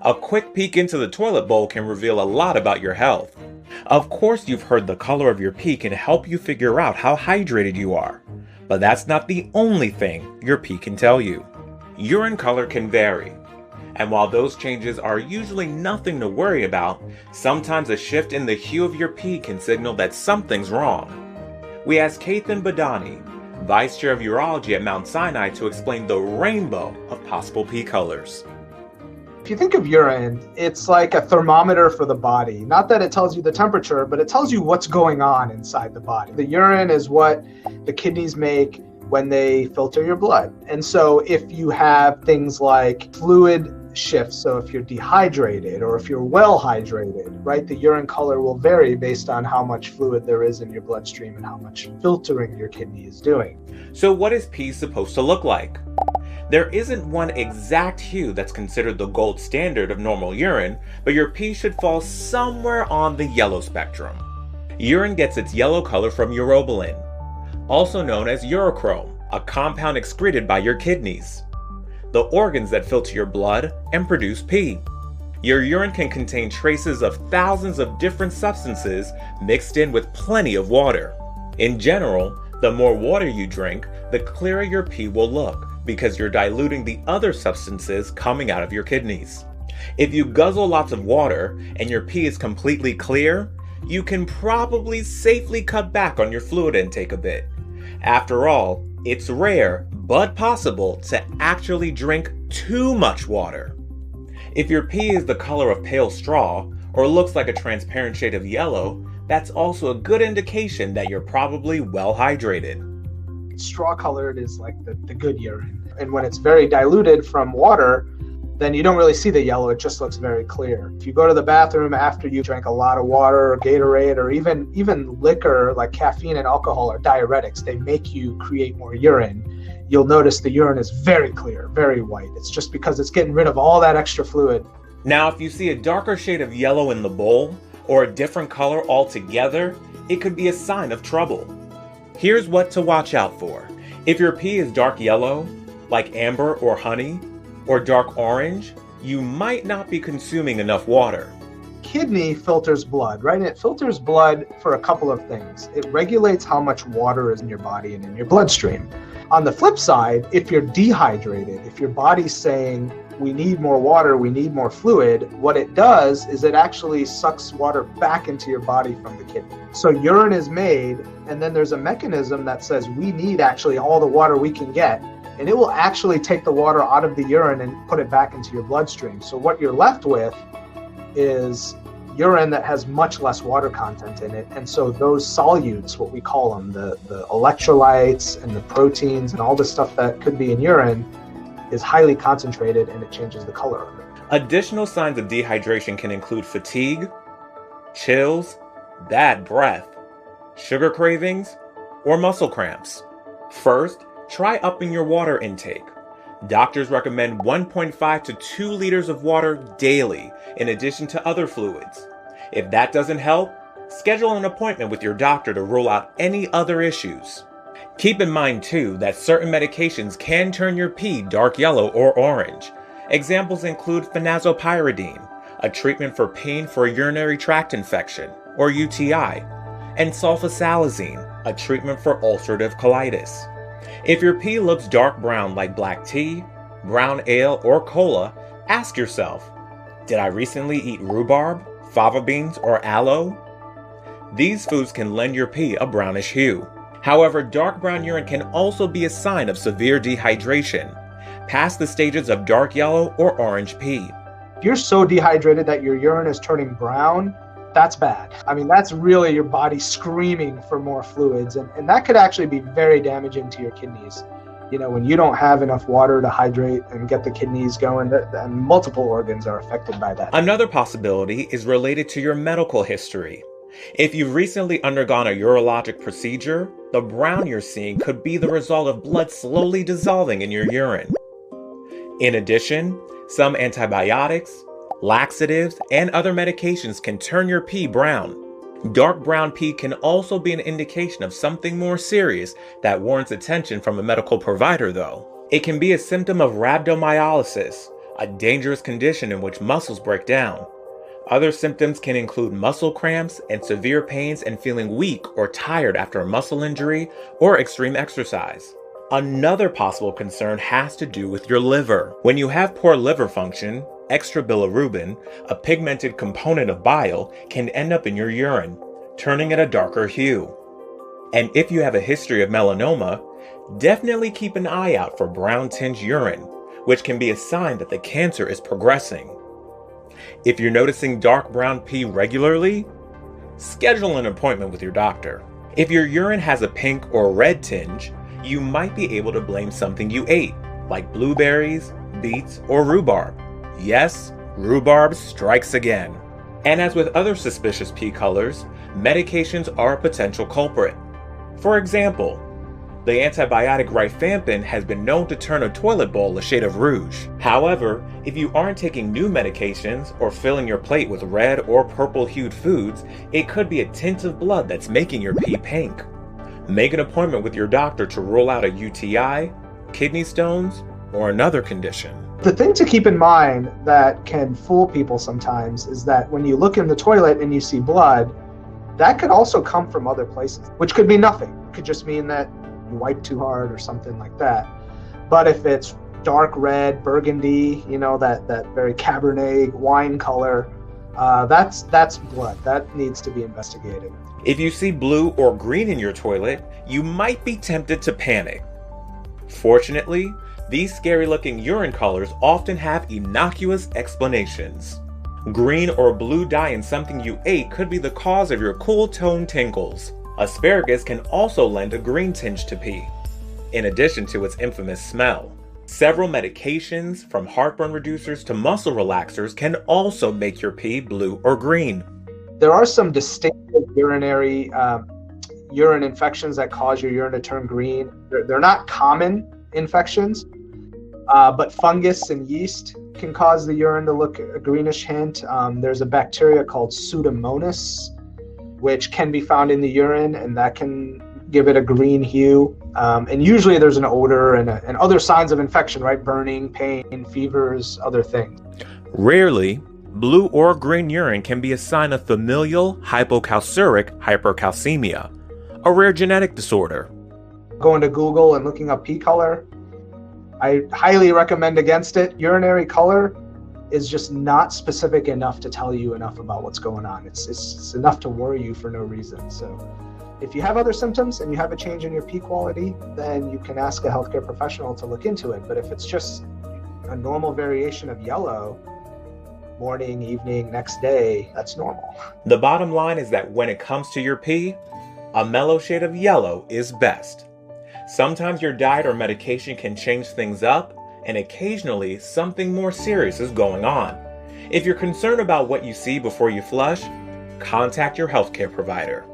A quick peek into the toilet bowl can reveal a lot about your health. Of course, you've heard the color of your pee can help you figure out how hydrated you are. But that's not the only thing your pee can tell you. Urine color can vary. And while those changes are usually nothing to worry about, sometimes a shift in the hue of your pee can signal that something's wrong. We asked Kathan Badani, Vice Chair of Urology at Mount Sinai, to explain the rainbow of possible pee colors. If you think of urine, it's like a thermometer for the body. Not that it tells you the temperature, but it tells you what's going on inside the body. The urine is what the kidneys make when they filter your blood. And so if you have things like fluid shifts, so if you're dehydrated or if you're well hydrated, right, the urine color will vary based on how much fluid there is in your bloodstream and how much filtering your kidney is doing. So what is pee supposed to look like? There isn't one exact hue that's considered the gold standard of normal urine, but your pee should fall somewhere on the yellow spectrum. Urine gets its yellow color from urobilin, also known as urochrome, a compound excreted by your kidneys, the organs that filter your blood and produce pee. Your urine can contain traces of thousands of different substances mixed in with plenty of water. In general, the more water you drink, the clearer your pee will look, because you're diluting the other substances coming out of your kidneys. If you guzzle lots of water and your pee is completely clear, you can probably safely cut back on your fluid intake a bit. After all, it's rare but possible to actually drink too much water. If your pee is the color of pale straw or looks like a transparent shade of yellow, that's also a good indication that you're probably well hydrated. Straw colored is like the good urine. And when it's very diluted from water, then you don't really see the yellow, it just looks very clear. If you go to the bathroom after you drank a lot of water or Gatorade or even liquor like caffeine and alcohol are diuretics, they make you create more urine. You'll notice the urine is very clear, very white. It's just because it's getting rid of all that extra fluid. Now, if you see a darker shade of yellow in the bowl or a different color altogether, it could be a sign of trouble. Here's what to watch out for. If your pee is dark yellow, like amber or honey, or dark orange, you might not be consuming enough water. Kidney filters blood, right? And it filters blood for a couple of things. It regulates how much water is in your body and in your bloodstream. On the flip side, if you're dehydrated, if your body's saying, we need more water, we need more fluid, what it does is it actually sucks water back into your body from the kidney. So urine is made, and then there's a mechanism that says we need actually all the water we can get, and it will actually take the water out of the urine and put it back into your bloodstream. So what you're left with is urine that has much less water content in it, and so those solutes, what we call them, the electrolytes and the proteins and all the stuff that could be in urine, is highly concentrated, and it changes the color of it. Additional signs of dehydration can include fatigue, chills, bad breath, sugar cravings, or muscle cramps. First, try upping your water intake. Doctors recommend 1.5 to 2 liters of water daily, in addition to other fluids. If that doesn't help, schedule an appointment with your doctor to rule out any other issues. Keep in mind too that certain medications can turn your pee dark yellow or orange. Examples include phenazopyridine, a treatment for pain for a urinary tract infection, or UTI, and sulfasalazine, a treatment for ulcerative colitis. If your pee looks dark brown like black tea, brown ale, or cola, ask yourself, did I recently eat rhubarb, fava beans, or aloe? These foods can lend your pee a brownish hue. However, dark brown urine can also be a sign of severe dehydration, past the stages of dark yellow or orange pee. If you're so dehydrated that your urine is turning brown, that's bad. I mean, that's really your body screaming for more fluids, and that could actually be very damaging to your kidneys. You know, when you don't have enough water to hydrate and get the kidneys going, and multiple organs are affected by that. Another possibility is related to your medical history. If you've recently undergone a urologic procedure, the brown you're seeing could be the result of blood slowly dissolving in your urine. In addition, some antibiotics, laxatives, and other medications can turn your pee brown. Dark brown pee can also be an indication of something more serious that warrants attention from a medical provider though. It can be a symptom of rhabdomyolysis, a dangerous condition in which muscles break down. Other symptoms can include muscle cramps and severe pains and feeling weak or tired after a muscle injury or extreme exercise. Another possible concern has to do with your liver. When you have poor liver function, extra bilirubin, a pigmented component of bile, can end up in your urine, turning it a darker hue. And if you have a history of melanoma, definitely keep an eye out for brown-tinged urine, which can be a sign that the cancer is progressing. If you're noticing dark brown pee regularly, schedule an appointment with your doctor. If your urine has a pink or red tinge, you might be able to blame something you ate, like blueberries, beets, or rhubarb. Yes, rhubarb strikes again. And as with other suspicious pee colors, medications are a potential culprit. For example, the antibiotic rifampin has been known to turn a toilet bowl a shade of rouge. However, if you aren't taking new medications or filling your plate with red or purple-hued foods, it could be a tint of blood that's making your pee pink. Make an appointment with your doctor to rule out a UTI, kidney stones, or another condition. The thing to keep in mind that can fool people sometimes is that when you look in the toilet and you see blood, that could also come from other places, which could be nothing. It could just mean that you wipe too hard or something like that. But if it's dark red, burgundy, that very Cabernet wine color, that's blood. That needs to be investigated. If you see blue or green in your toilet, you might be tempted to panic. Fortunately, these scary-looking urine colors often have innocuous explanations. Green or blue dye in something you ate could be the cause of your cool tone tingles. Asparagus can also lend a green tinge to pee, in addition to its infamous smell. Several medications, from heartburn reducers to muscle relaxers, can also make your pee blue or green. There are some distinctive urinary urine infections that cause your urine to turn green. They're not common infections, but fungus and yeast can cause the urine to look a greenish hint. There's a bacteria called Pseudomonas, which can be found in the urine, and that can give it a green hue. And usually there's an odor and other signs of infection, right? Burning, pain, fevers, other things. Rarely, blue or green urine can be a sign of familial hypocalciuric hypercalcemia, a rare genetic disorder. Going to Google and looking up pee color, I highly recommend against it. Urinary color is just not specific enough to tell you enough about what's going on. It's enough to worry you for no reason. So if you have other symptoms and you have a change in your pee quality, then you can ask a healthcare professional to look into it. But if it's just a normal variation of yellow, morning, evening, next day, that's normal. The bottom line is that when it comes to your pee, a mellow shade of yellow is best. Sometimes your diet or medication can change things up, and occasionally something more serious is going on. If you're concerned about what you see before you flush, contact your healthcare provider.